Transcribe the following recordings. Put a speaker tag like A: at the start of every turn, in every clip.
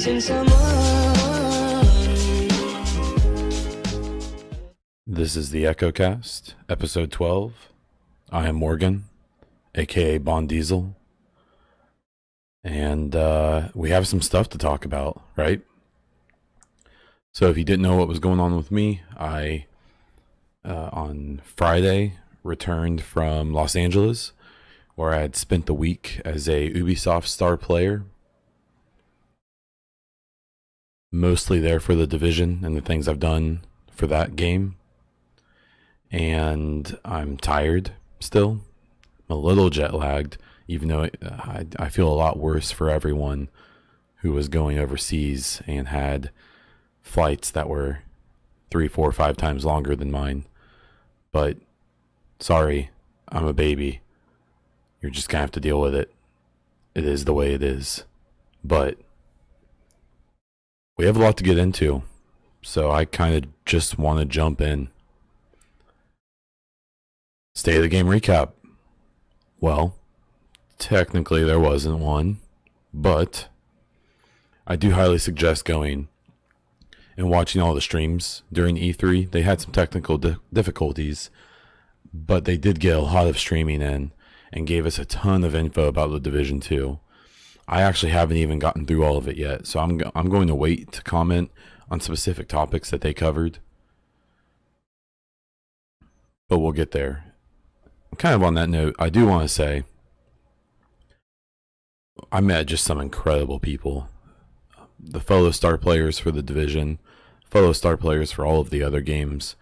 A: missing someone.
B: This is the Echo Cast, episode 12. I am Morgan, aka Bond Diesel, and we have some stuff to talk about, right? So if you didn't know what was going on with me, I on Friday returned from Los Angeles, where I had spent the week as a Ubisoft Star Player, mostly there for the Division and the things I've done for that game. And I'm tired still. I'm a little jet lagged, even though I feel a lot worse for everyone who was going overseas and had flights that were 3, 4, 5 times longer than mine. But sorry, I'm a baby. You're just gonna have to deal with it. It is the way it is. But we have a lot to get into, so I kind of just want to jump in. State of the game recap. Well, technically there wasn't one, but I do highly suggest going and watching all the streams during E3. They had some technical difficulties, but they did get a lot of streaming in and gave us a ton of info about the Division 2. I actually haven't even gotten through all of it yet, so I'm going to wait to comment on specific topics that they covered. But we'll get there. Kind of on that note, I do want to say I met just some incredible people. The fellow star players for the Division, fellow star players for all of the other games.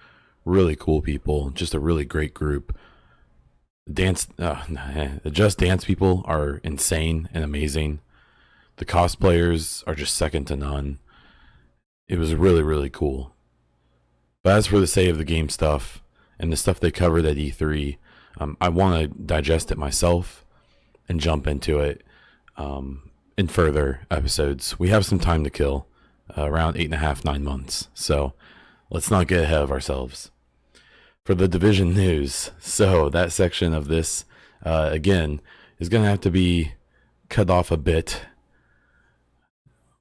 B: Really cool people, just a really great group. The Just Dance people are insane and amazing. The cosplayers are just second to none. It was really, really cool. But as for the state of the game stuff and the stuff they covered at E3, I want to digest it myself and jump into it in further episodes. We have some time to kill, around 8.5, 9 months. So let's not get ahead of ourselves. For the Division news, so that section of this, again, is going to have to be cut off a bit.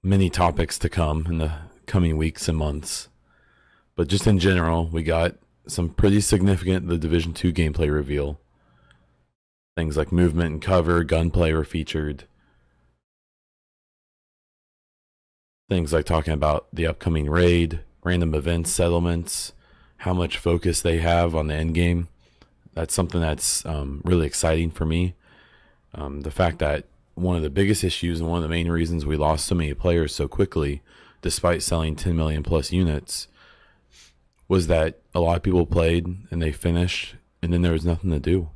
B: Many topics to come in the coming weeks and months. But just in general, we got some pretty significant The Division 2 gameplay reveal. Things like movement and cover, gunplay were featured. Things like talking about the upcoming raid, random events, settlements, how much focus they have on the end game. That's something that's really exciting for me. The fact that one of the biggest issues and one of the main reasons we lost so many players so quickly, despite selling 10 million plus units, was that a lot of people played and they finished and then there was nothing to do.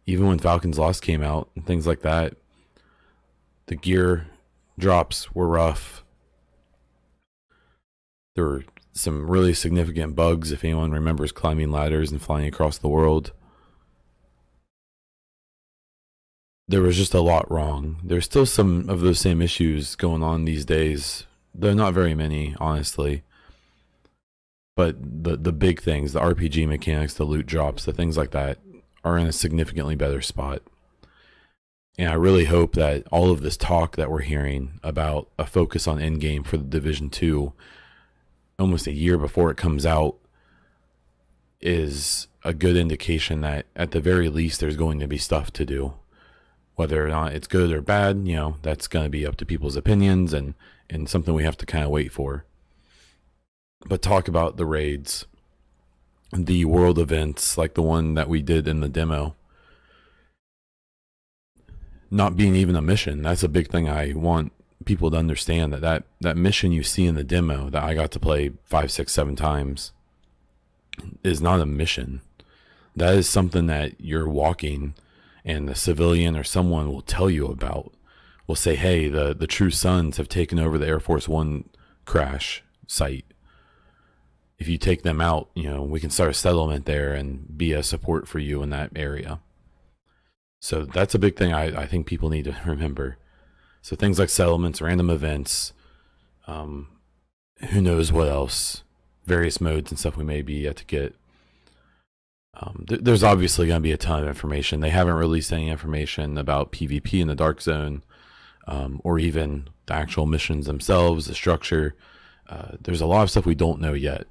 B: Even when Falcon's Lost came out and things like that, the gear drops were rough. There were some really significant bugs, if anyone remembers climbing ladders and flying across the world. There was just a lot wrong. There's still some of those same issues going on these days. There are not very many, honestly. But the big things, the RPG mechanics, the loot drops, the things like that, are in a significantly better spot. And I really hope that all of this talk that we're hearing about a focus on endgame for the Division 2, almost a year before it comes out, is a good indication that at the very least there's going to be stuff to do. Whether or not it's good or bad, that's going to be up to people's opinions and something we have to kind of wait for. But talk about the raids, the world events like the one that we did in the demo, not being even a mission. That's a big thing I want people to understand, that mission you see in the demo that I got to play 5, 6, 7 times is not a mission. That is something that you're walking and the civilian or someone will tell you about. Will say, hey, the True Sons have taken over the Air Force One crash site. If you take them out, we can start a settlement there and be a support for you in that area. So that's a big thing I think people need to remember. So things like settlements, random events, who knows what else, various modes and stuff we may be yet to get. There's obviously going to be a ton of information. They haven't released any information about PvP in the Dark Zone, or even the actual missions themselves, the structure. There's a lot of stuff we don't know yet.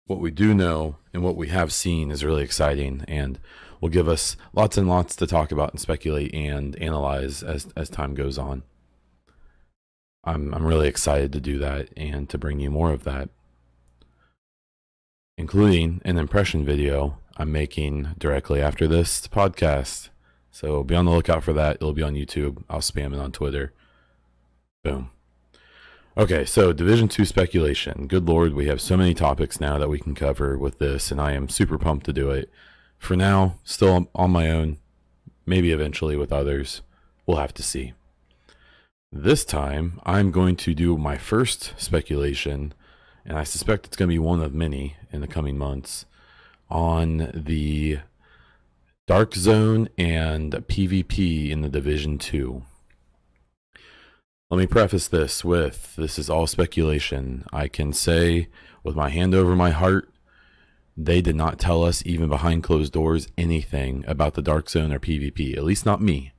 B: What we do know and what we have seen is really exciting and will give us lots and lots to talk about and speculate and analyze as time goes on. I'm really excited to do that and to bring you more of that, including an impression video I'm making directly after this podcast. So be on the lookout for that. It'll be on YouTube. I'll spam it on Twitter. Boom. Okay, so Division 2 speculation. Good Lord, we have so many topics now that we can cover with this, and I am super pumped to do it. For now, still on my own, maybe eventually with others. We'll have to see. This time, I'm going to do my first speculation, and I suspect it's going to be one of many in the coming months, on the Dark Zone and PvP in the Division 2. Let me preface this with, this is all speculation. I can say with my hand over my heart, they did not tell us, even behind closed doors, anything about the Dark Zone or PvP. At least not me.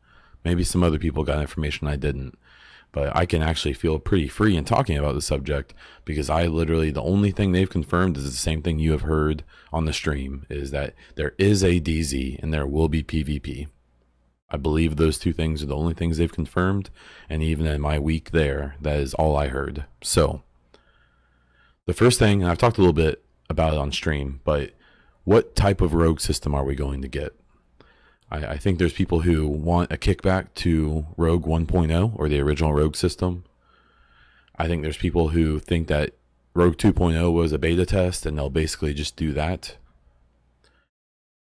B: Maybe some other people got information I didn't. But I can actually feel pretty free in talking about the subject, because I literally, the only thing they've confirmed is the same thing you have heard on the stream, is that there is a DZ and there will be PvP. I believe those two things are the only things they've confirmed, and even in my week there, that is all I heard. So, the first thing, and I've talked a little bit about it on stream, but what type of rogue system are we going to get? I think there's people who want a kickback to Rogue 1.0 or the original Rogue system. I think there's people who think that Rogue 2.0 was a beta test and they'll basically just do that.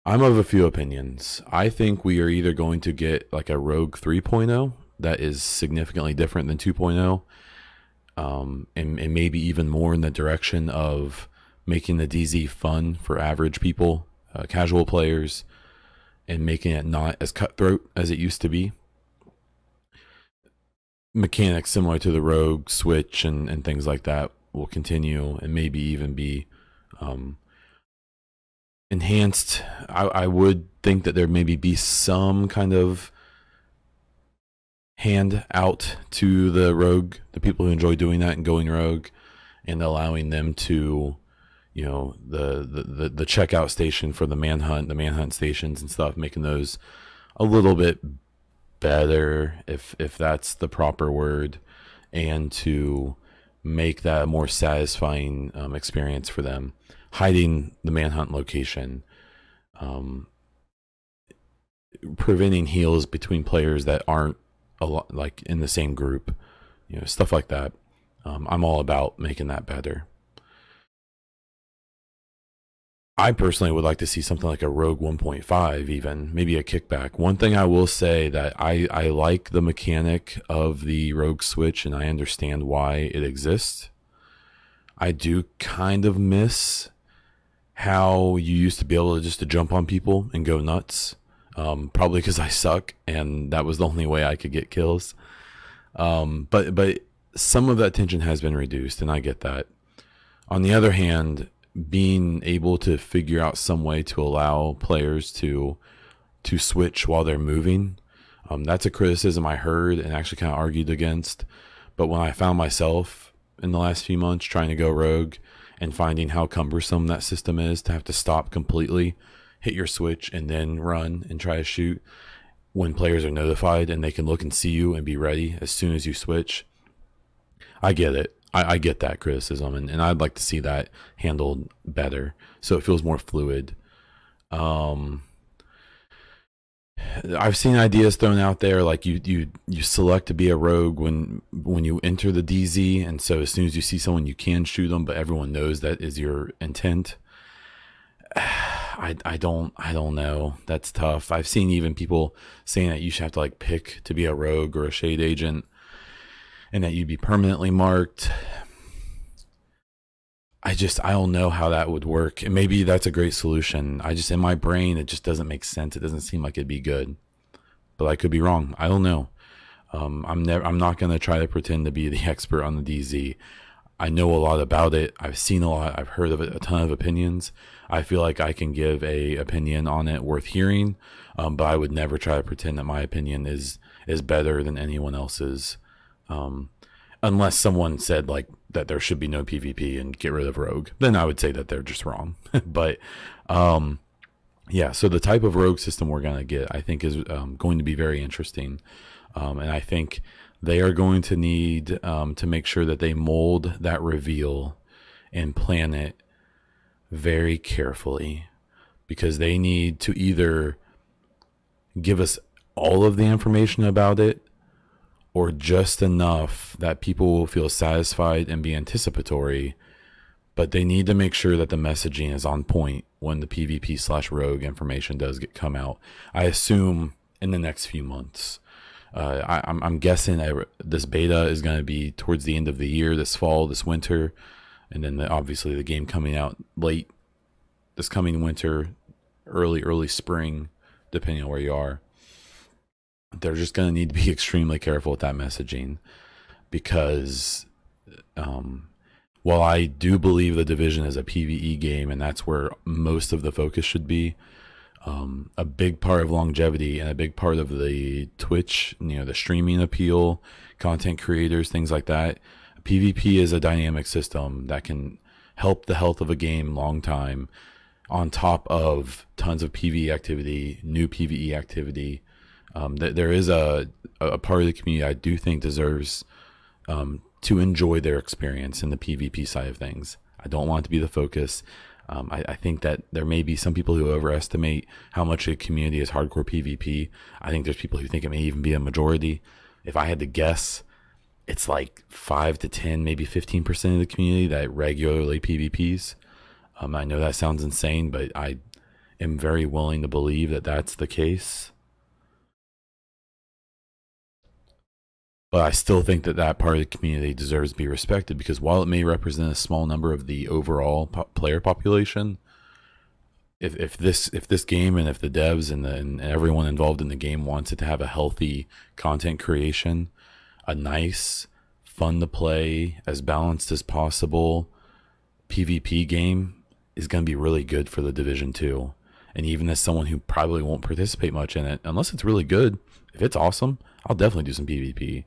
B: I'm of a few opinions. I think we are either going to get like a Rogue 3.0 that is significantly different than 2.0, and maybe even more in the direction of making the DZ fun for average people, casual players, and making it not as cutthroat as it used to be. Mechanics similar to the Rogue Switch and things like that will continue and maybe even be enhanced. I would think that there maybe be some kind of hand out to the rogue, the people who enjoy doing that and going rogue, and allowing them to, you know, the checkout station for the manhunt stations and stuff, making those a little bit better, if that's the proper word, and to make that a more satisfying experience for them. Hiding the manhunt location, preventing heals between players that aren't a lot like in the same group, you know, stuff like that. I'm all about making that better. I personally would like to see something like a Rogue 1.5, even maybe a kickback. One thing I will say that I like the mechanic of the Rogue Switch, and I understand why it exists. I do kind of miss how you used to be able to just to jump on people and go nuts. Probably because I suck and that was the only way I could get kills. But some of that tension has been reduced, and I get that. On the other hand, being able to figure out some way to allow players to switch while they're moving, that's a criticism I heard and actually kind of argued against. But when I found myself in the last few months trying to go rogue and finding how cumbersome that system is to have to stop completely, hit your switch, and then run and try to shoot when players are notified and they can look and see you and be ready as soon as you switch, I get it. I get that criticism, and I'd like to see that handled better so it feels more fluid. I've seen ideas thrown out there like you select to be a rogue when you enter the DZ, and so as soon as you see someone you can shoot them, but everyone knows that is your intent. I don't know. That's tough. I've seen even people saying that you should have to like pick to be a rogue or a shade agent, and that you'd be permanently marked. I don't know how that would work. And maybe that's a great solution. In my brain, it just doesn't make sense. It doesn't seem like it'd be good, but I could be wrong. I don't know. I'm not going to try to pretend to be the expert on the DZ. I know a lot about it. I've seen a lot. I've heard of it, a ton of opinions. I feel like I can give a opinion on it worth hearing. But I would never try to pretend that my opinion is better than anyone else's. Unless someone said like that there should be no PvP and get rid of rogue, then I would say that they're just wrong. But yeah, so the type of rogue system we're gonna get, I think, is going to be very interesting, and I think they are going to need to make sure that they mold that reveal and plan it very carefully, because they need to either give us all of the information about it or just enough that people will feel satisfied and be anticipatory, but they need to make sure that the messaging is on point when the PvP/rogue information does come out. I assume in the next few months. I'm guessing this beta is going to be towards the end of the year, this fall, this winter, and then obviously the game coming out late this coming winter, early spring, depending on where you are. They're just going to need to be extremely careful with that messaging, because while I do believe the Division is a PvE game and that's where most of the focus should be, a big part of longevity and a big part of the Twitch, the streaming appeal, content creators, things like that, PvP is a dynamic system that can help the health of a game long time, on top of tons of PvE activity, new PvE activity. There is a part of the community I do think deserves to enjoy their experience in the PvP side of things. I don't want it to be the focus. I think that there may be some people who overestimate how much a community is hardcore PvP. I think there's people who think it may even be a majority. If I had to guess, it's like 5 to 10, maybe 15% of the community that regularly PvPs. I know that sounds insane, but I am very willing to believe that that's the case. But I still think that that part of the community deserves to be respected, because while it may represent a small number of the overall player population, if this game and if the devs and everyone involved in the game wants it to have a healthy content creation, a nice, fun to play, as balanced as possible PvP game is going to be really good for the Division 2. And even as someone who probably won't participate much in it, unless it's really good, if it's awesome, I'll definitely do some PvP.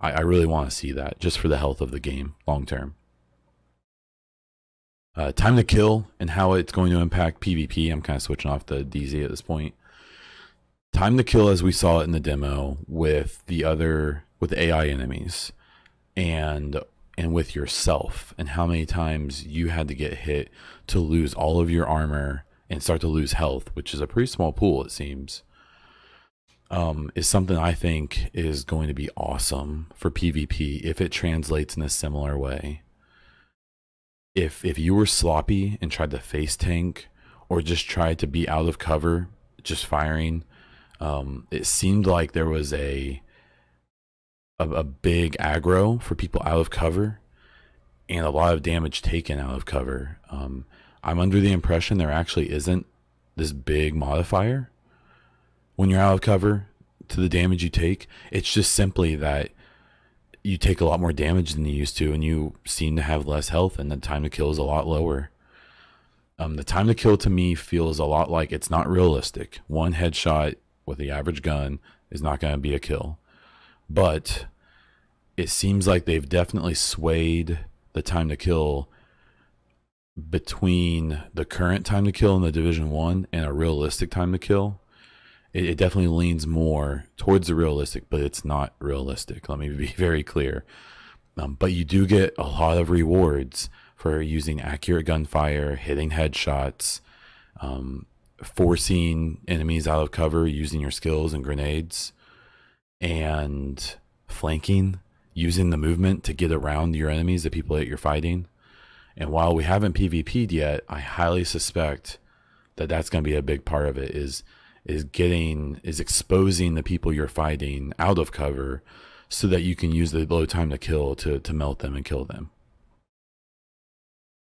B: I really want to see that, just for the health of the game long term. Time to kill and how it's going to impact PvP. I'm kind of switching off the DZ at this point. Time to kill, as we saw it in the demo, with the AI enemies and with yourself, and how many times you had to get hit to lose all of your armor and start to lose health, which is a pretty small pool, it seems, is something I think is going to be awesome for PvP if it translates in a similar way. If you were sloppy and tried to face tank, or just tried to be out of cover, just firing, it seemed like there was a big aggro for people out of cover and a lot of damage taken out of cover. I'm under the impression there actually isn't this big modifier when you're out of cover to the damage you take. It's just simply that you take a lot more damage than you used to, and you seem to have less health, and the time to kill is a lot lower. The time to kill to me feels a lot like it's not realistic. One headshot with the average gun is not going to be a kill. But it seems like they've definitely swayed the time to kill between the current time to kill in the Division 1 and a realistic time to kill. It definitely leans more towards the realistic, but it's not realistic. Let me be very clear. But you do get a lot of rewards for using accurate gunfire, hitting headshots, forcing enemies out of cover using your skills and grenades, and flanking, using the movement to get around your enemies, the people that you're fighting. And while we haven't PvP'd yet, I highly suspect that that's going to be a big part of it, is exposing the people you're fighting out of cover so that you can use the low time to kill to melt them and kill them.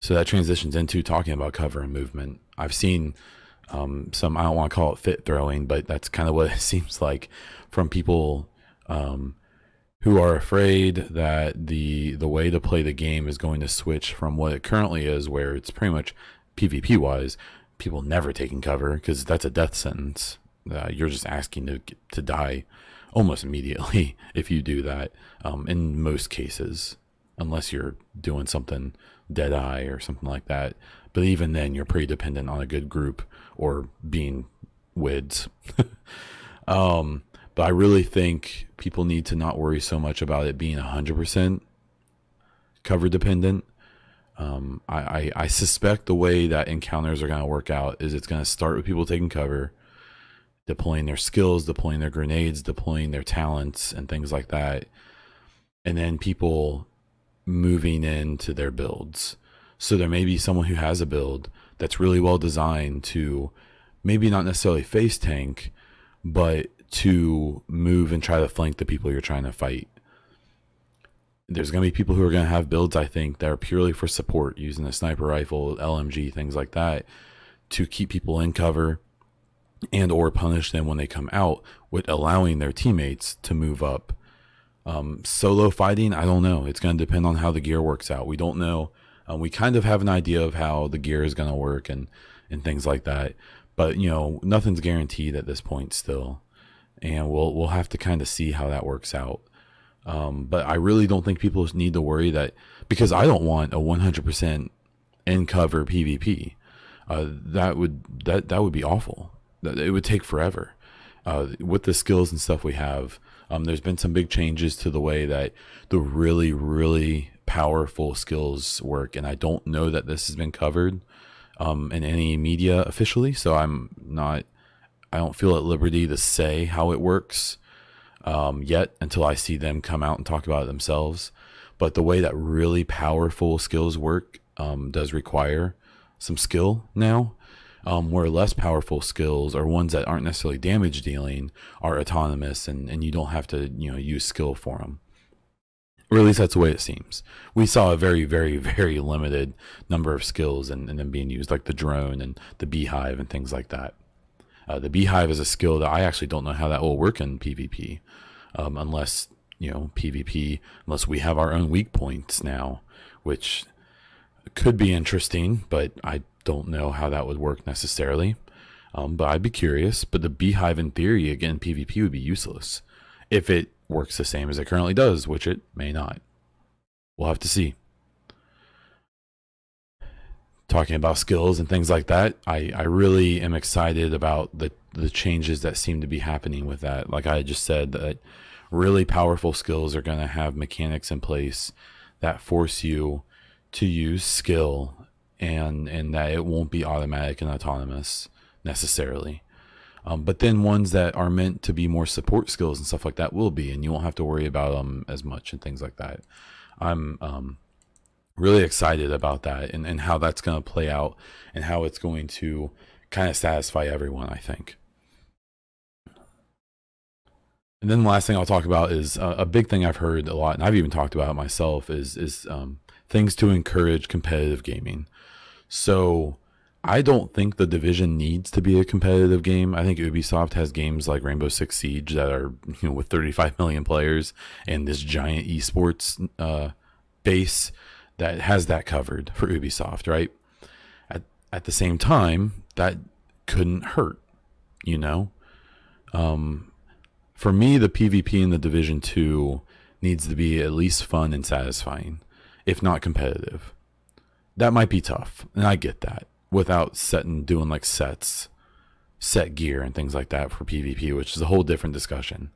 B: So that transitions into talking about cover and movement. I've seen some, I don't want to call it fit throwing, but that's kind of what it seems like from people who are afraid that the way to play the game is going to switch from what it currently is, where it's pretty much PvP wise, people never taking cover because that's a death sentence. you're just asking to die almost immediately if you do that, in most cases, unless you're doing something dead eye or something like that. But even then, you're pretty dependent on a good group or being WIDs. But I really think people need to not worry so much about it being 100% cover dependent. I suspect the way that encounters are going to work out is it's going to start with people taking cover, deploying their skills, deploying their grenades, deploying their talents, and things like that. And then people moving into their builds. So there may be someone who has a build that's really well designed to maybe not necessarily face tank, but to move and try to flank the people you're trying to fight. There's going to be people who are going to have builds, I think, that are purely for support, using a sniper rifle, LMG, things like that, to keep people in cover and or punish them when they come out, with allowing their teammates to move up. Solo fighting, I don't know. It's going to depend on how the gear works out. We don't know. We kind of have an idea of how the gear is going to work and things like that. But, nothing's guaranteed at this point still. And we'll have to kind of see how that works out. But I really don't think people need to worry that, because I don't want a 100% in cover PvP. That would be awful. It would take forever. With the skills and stuff we have, there's been some big changes to the way that the really, really powerful skills work. And I don't know that this has been covered in any media officially. So I don't feel at liberty to say how it works yet until I see them come out and talk about it themselves. But the way that really powerful skills work does require some skill now, where less powerful skills, or ones that aren't necessarily damage dealing, are autonomous and you don't have to use skill for them. Or at least that's the way it seems. We saw a very, very, very limited number of skills and them being used, like the drone and the beehive and things like that. The beehive is a skill that I actually don't know how that will work in PvP, unless unless we have our own weak points now, which could be interesting, but I don't know how that would work necessarily. But I'd be curious. But the beehive, in theory, again, PvP would be useless if it works the same as it currently does, which it may not. We'll have to see. Talking about skills and things like that, I really am excited about the changes that seem to be happening with that. Like I just said, that really powerful skills are going to have mechanics in place that force you to use skill, and that it won't be automatic and autonomous necessarily. But then ones that are meant to be more support skills and stuff like that will be, and you won't have to worry about them as much and things like that. I'm really excited about that and how that's going to play out and how it's going to kind of satisfy everyone, I think. And then the last thing I'll talk about is a big thing I've heard a lot, and I've even talked about it myself, is things to encourage competitive gaming. So I don't think the Division needs to be a competitive game. I think Ubisoft has games like Rainbow Six Siege that are, with 35 million players and this giant esports base that has that covered for Ubisoft, right? At the same time, that couldn't hurt, For me, the PvP in the Division 2 needs to be at least fun and satisfying, if not competitive. That might be tough, and I get that, without doing like set gear and things like that for PvP, which is a whole different discussion.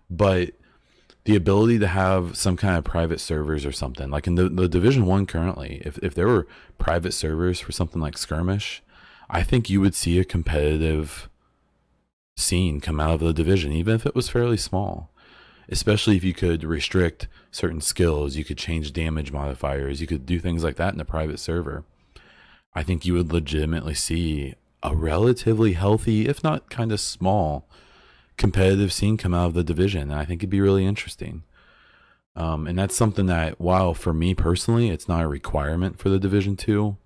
B: But the ability to have some kind of private servers or something, like in the Division 1 currently, if there were private servers for something like Skirmish, I think you would see a competitive scene come out of the Division, even if it was fairly small. Especially if you could restrict certain skills, you could change damage modifiers, you could do things like that in a private server. I think you would legitimately see a relatively healthy, if not kind of small, competitive scene come out of the Division. And I think it'd be really interesting. And that's something that, while for me personally, it's not a requirement for the Division 2,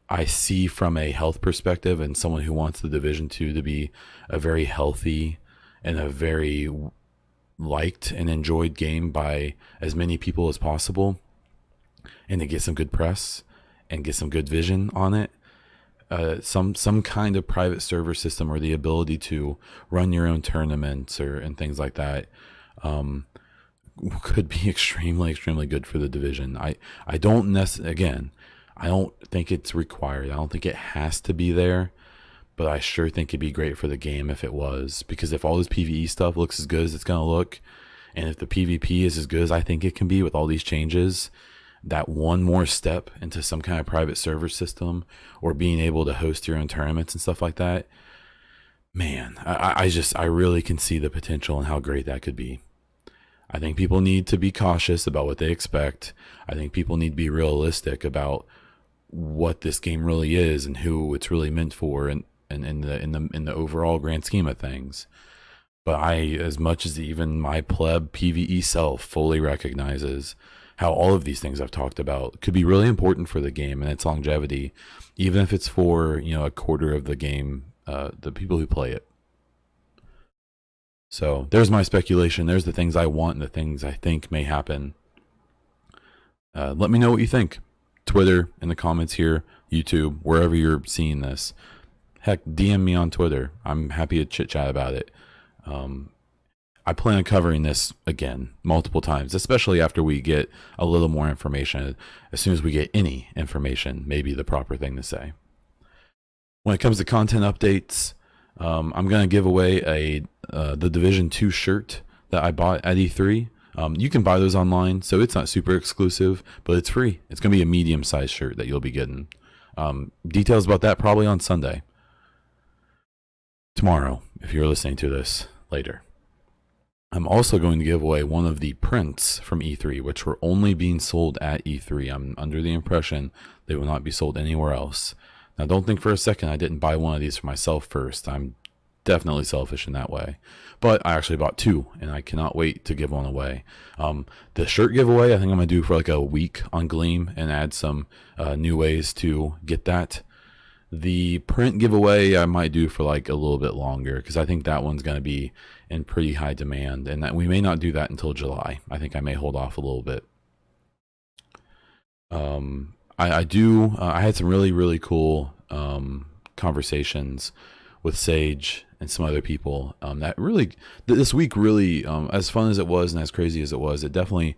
B: I see from a health perspective and someone who wants the Division 2 to be a very healthy and a very liked and enjoyed game by as many people as possible, and to get some good press and get some good vision on it, some kind of private server system, or the ability to run your own tournaments and things like that, could be extremely good for the division. I don't again, I don't think it's required. I don't think it has to be there, but I sure think it'd be great for the game if it was, because if all this PvE stuff looks as good as it's gonna look, and if the PvP is as good as I think it can be with all these changes, that one more step into some kind of private server system, or being able to host your own tournaments and stuff like that, man, I really can see the potential and how great that could be. I think people need to be cautious about what they expect. I think people need to be realistic about what this game really is and who it's really meant for, and in the overall grand scheme of things. But as much as even my pleb PvE self fully recognizes how all of these things I've talked about could be really important for the game and its longevity, even if it's for, a quarter of the game, the people who play it. So there's my speculation. There's the things I want and the things I think may happen. Let me know what you think. Twitter, in the comments here, YouTube, wherever you're seeing this. Heck, DM me on Twitter. I'm happy to chit chat about it. I plan on covering this again multiple times, especially after we get a little more information. As soon as we get any information, maybe the proper thing to say. When it comes to content updates, I'm going to give away the Division 2 shirt that I bought at E3. You can buy those online, so it's not super exclusive, but it's free. It's going to be a medium-sized shirt that you'll be getting. Details about that probably on Sunday. Tomorrow, if you're listening to this later. I'm also going to give away one of the prints from E3, which were only being sold at E3. I'm under the impression they will not be sold anywhere else. Now, don't think for a second I didn't buy one of these for myself first. I'm definitely selfish in that way. But I actually bought two, and I cannot wait to give one away. The shirt giveaway, I think I'm going to do for like a week on Gleam and add some new ways to get that. The print giveaway I might do for like a little bit longer, because I think that one's going to be in pretty high demand, and that we may not do that until July. I think I may hold off a little bit. I had some really cool conversations with Sage and some other people that really, this week really, as fun as it was and as crazy as it was, it definitely,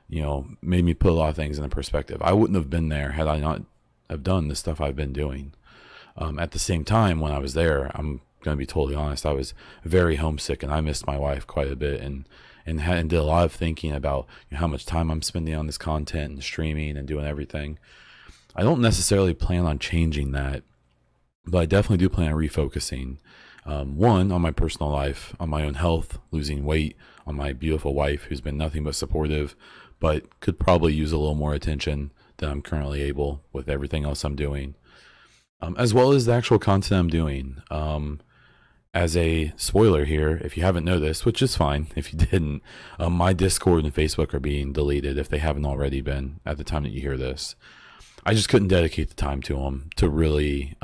B: made me put a lot of things into perspective. I wouldn't have been there had I not have done the stuff I've been doing. At the same time, when I was there, I'm going to be totally honest, I was very homesick, and I missed my wife quite a bit, and did a lot of thinking about how much time I'm spending on this content and streaming and doing everything. I don't necessarily plan on changing that, but I definitely do plan on refocusing. One, on my personal life, on my own health, losing weight, on my beautiful wife, who's been nothing but supportive, but could probably use a little more attention than I'm currently able with everything else I'm doing. As well as the actual content I'm doing. As a spoiler here, if you haven't noticed, which is fine if you didn't, my Discord and Facebook are being deleted if they haven't already been at the time that you hear this. I just couldn't dedicate the time to them to really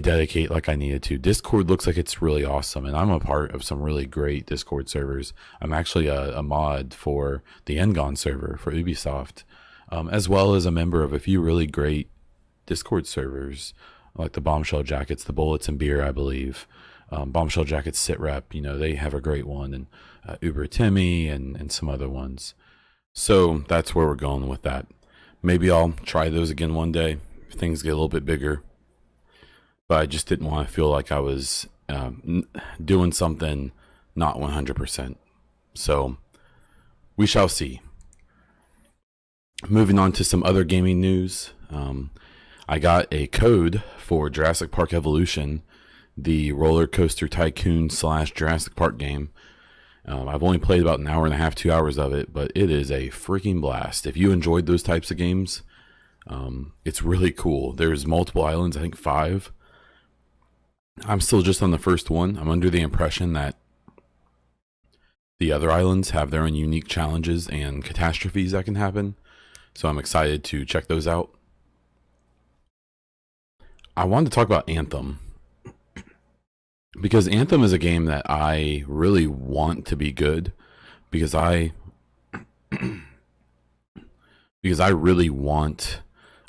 B: dedicate like I needed to. Discord looks like it's really awesome, and I'm a part of some really great Discord servers. I'm actually a mod for the Engon server for Ubisoft, as well as a member of a few really great Discord servers, like the Bombshell Jackets, the Bullets and Beer, I believe. Bombshell Jackets Sitrep, they have a great one, and Uber Timmy and some other ones. So that's where we're going with that. Maybe I'll try those again one day if things get a little bit bigger. But I just didn't want to feel like I was doing something not 100%. So we shall see. Moving on to some other gaming news. I got a code for Jurassic Park Evolution, the roller coaster tycoon / Jurassic Park game. I've only played about an hour and a half, 2 hours of it, but it is a freaking blast. If you enjoyed those types of games, it's really cool. There's multiple islands, I think 5. I'm still just on the first one. I'm under the impression that the other islands have their own unique challenges and catastrophes that can happen. So I'm excited to check those out. I wanted to talk about Anthem, because Anthem is a game that I really want to be good, because I really want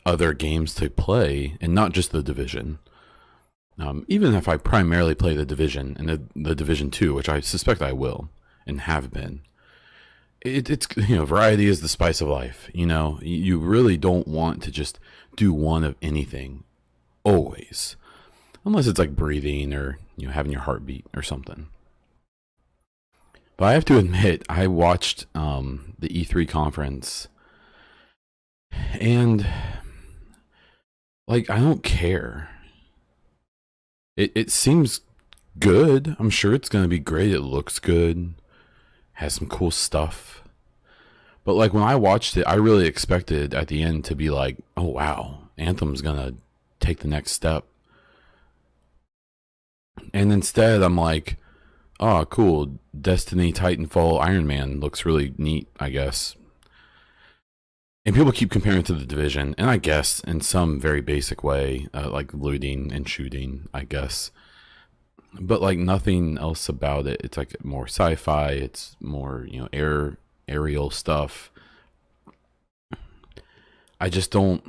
B: other games to play and not just the Division. Even if I primarily play the Division and the Division 2, which I suspect I will and have been, it's variety is the spice of life. You really don't want to just do one of anything always, unless it's like breathing or having your heart beat or something. But I have to admit, I watched the E3 conference, and like I don't care. It seems good. I'm sure it's gonna be great. It looks good. Has some cool stuff. But like when I watched it, I really expected at the end to be like, oh wow, Anthem's gonna take the next step. And instead I'm like, oh cool, Destiny, Titanfall, Iron Man looks really neat, I guess. And people keep comparing it to the Division, and I guess in some very basic way, like looting and shooting, I guess. But like nothing else about it. It's like more sci-fi. It's more aerial stuff. I just don't.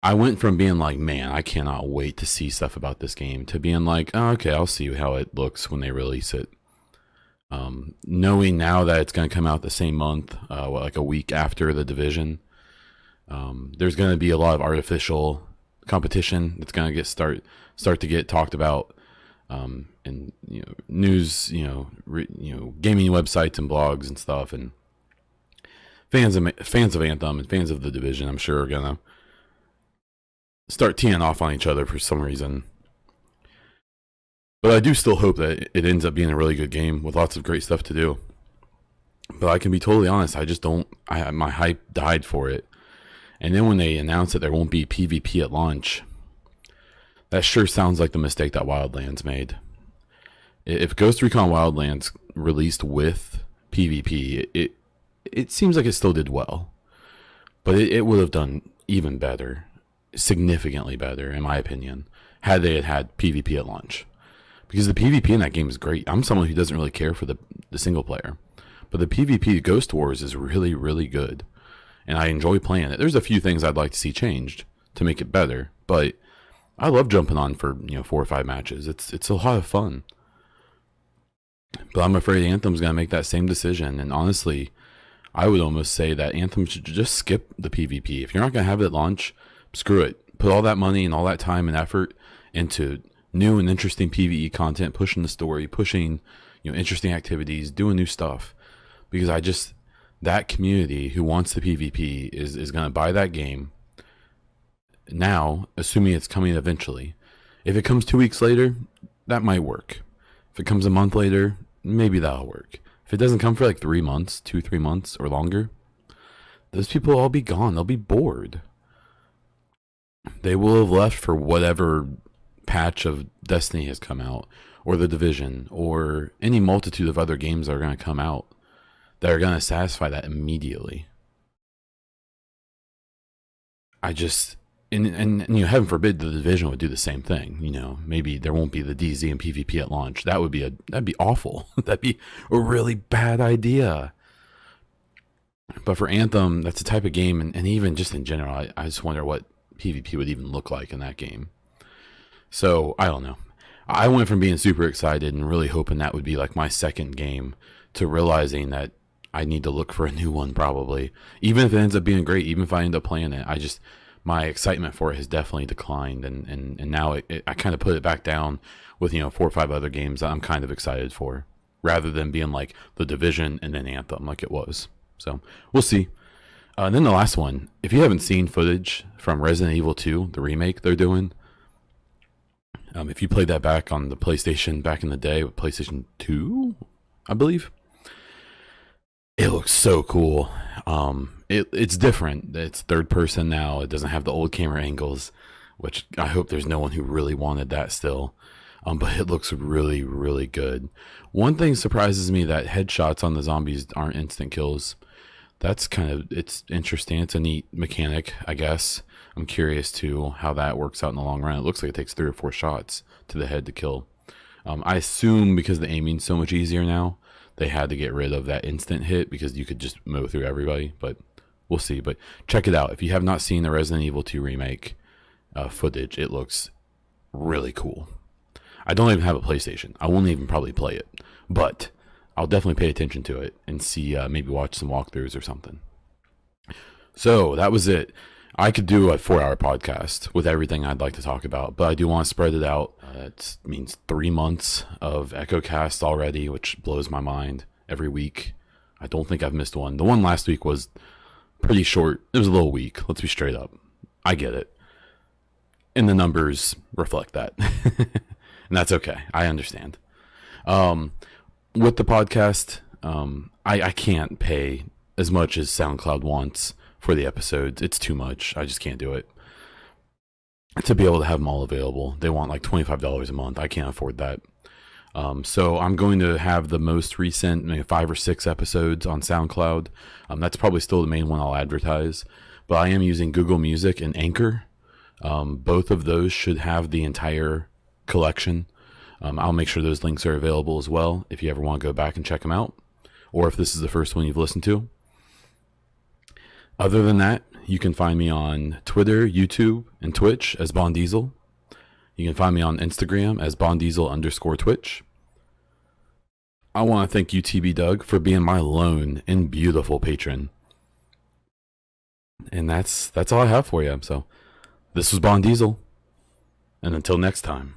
B: I went from being like, man, I cannot wait to see stuff about this game, to being like, oh, okay, I'll see how it looks when they release it. Knowing now that it's going to come out the same month, like a week after the Division, there's going to be a lot of artificial competition that's going to start to get talked about, in news, gaming websites and blogs and stuff, and fans of Anthem and fans of the Division, I'm sure, are going to start teeing off on each other for some reason. But I do still hope that it ends up being a really good game with lots of great stuff to do. But I can be totally honest, I just don't. My hype died for it. And then when they announced that there won't be PvP at launch, that sure sounds like the mistake that Wildlands made. If Ghost Recon Wildlands released with PvP, it seems like it still did well. But it would have done even better, significantly better, in my opinion, had they had PvP at launch. Because the PvP in that game is great. I'm someone who doesn't really care for the single player. But the PvP Ghost Wars is really, really good. And I enjoy playing it. There's a few things I'd like to see changed to make it better. But I love jumping on for 4 or 5 matches. It's a lot of fun. But I'm afraid Anthem's going to make that same decision. And honestly, I would almost say that Anthem should just skip the PvP. If you're not going to have it at launch, screw it. Put all that money and all that time and effort into new and interesting PvE content, pushing the story, pushing interesting activities, doing new stuff. Because that community who wants the PvP is going to buy that game now, assuming it's coming eventually. If it comes 2 weeks later, that might work. If it comes a month later, maybe that'll work. If it doesn't come for like 3 months, 2-3 months or longer, those people will all be gone. They'll be bored. They will have left for whatever patch of Destiny has come out, or the Division, or any multitude of other games that are going to come out that are going to satisfy that immediately. And heaven forbid the Division would do the same thing. Maybe there won't be the DZ and PvP at launch. That'd be awful. That'd be a really bad idea. But for Anthem, that's the type of game, and even just in general, I just wonder what PvP would even look like in that game. So, I don't know. I went from being super excited and really hoping that would be like my second game to realizing that I need to look for a new one probably. Even if it ends up being great, even if I end up playing it, my excitement for it has definitely declined. And now I kind of put it back down with, 4 or 5 other games that I'm kind of excited for, rather than being like the Division and then Anthem like it was. So, we'll see. And then the last one, if you haven't seen footage from Resident Evil 2, the remake they're doing, if you played that back on the PlayStation back in the day, with PlayStation 2, I believe, it looks so cool. It's different. It's third person now. It doesn't have the old camera angles, which I hope there's no one who really wanted that still. But it looks really, really good. One thing surprises me, that headshots on the zombies aren't instant kills. It's interesting. It's a neat mechanic, I guess. I'm curious too how that works out in the long run. It looks like it takes 3 or 4 shots to the head to kill. I assume because the aiming's so much easier now, they had to get rid of that instant hit because you could just mow through everybody. But we'll see. But check it out. If you have not seen the Resident Evil 2 remake footage, it looks really cool. I don't even have a PlayStation. I won't even probably play it, but I'll definitely pay attention to it and see, maybe watch some walkthroughs or something. So that was it. I could do a 4-hour podcast with everything I'd like to talk about, but I do want to spread it out. It means 3 months of EchoCast already, which blows my mind every week. I don't think I've missed one. The one last week was pretty short. It was a little weak. Let's be straight up. I get it. And the numbers reflect that. And that's okay. I understand. With the podcast, I can't pay as much as SoundCloud wants for the episodes. It's too much. I just can't do it. To be able to have them all available, they want like $25 a month. I can't afford that. So I'm going to have the most recent, maybe 5 or 6 episodes on SoundCloud. That's probably still the main one I'll advertise. But I am using Google Music and Anchor. Both of those should have the entire collection. I'll make sure those links are available as well if you ever want to go back and check them out, or if this is the first one you've listened to. Other than that, you can find me on Twitter, YouTube, and Twitch as Bond Diesel. You can find me on Instagram as BondDiesel_Twitch. I want to thank UTB Doug for being my lone and beautiful patron. And that's all I have for you. So this was Bond Diesel. And until next time.